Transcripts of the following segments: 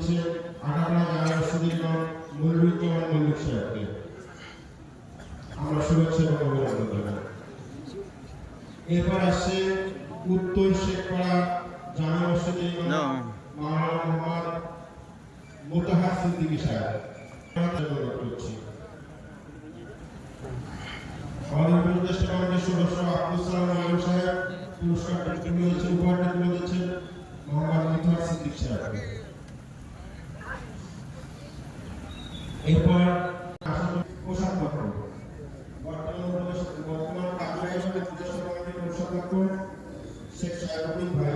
দিচ্ছে আগামী জানা মসজিদের ইমাম মনিরুজ্জামান মল্লিক সাহেবকে। আমরা শুভেচ্ছা এবং অভিনন্দন জানাই। এরপর আসছে উত্তর শেখপাড়া জামা মসজিদের ইমাম মাওলানা মোহাম্মদ মোতাহার সিদ্দিকী সাহেব। আমাদের উপদেষ্টা কমিটির সদস্য আব্দুল সালাম আলম সাহেব পুরস্কারটা তুলে দিচ্ছেন, উপহারটা তুলে দিচ্ছেন মোহাম্মদ মোতাহার সিদ্দিকী সাহেব। এরপর পোশাক পত্র বর্তমান কার্যক্রমের উপদেষ্টা কমিটির পোশাক পত্র শেখ সাহেবুদ্দিন ভাই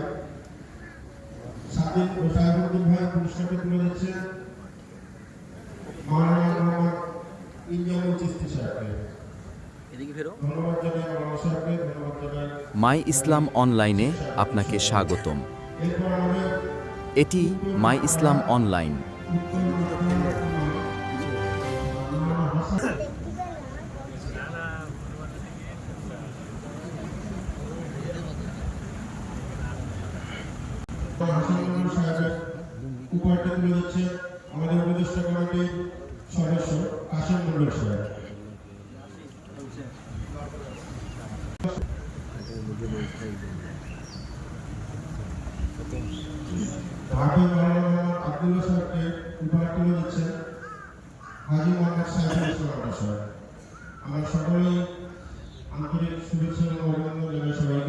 সাহেবুদ্দিন ভাই পুরস্কারটা তুলে দিচ্ছেন মাওলানা মোহাম্মদ ইনজামুল চিশতি সাহেবকে। মাই ইসলাম অনলাইনে আপনাকে স্বাগতম। এটি মাই ইসলাম অনলাইন। উপহারটা তুলে দিচ্ছে আমাদের উপদেষ্টা কমিটির সদস্য কাশিম মন্ডল সাহেব। হাফিজ মাওলানা মোহাম্মদ আব্দুল্লাহ সাহেবকে উপহার তুলে দিচ্ছেন হাজী মোহাম্মদ সাইফুল ইসলাম সাহেব। আমরা সকলেই আন্তরিক শুভেচ্ছা এবং অভিনন্দন জানাই সবাইকে।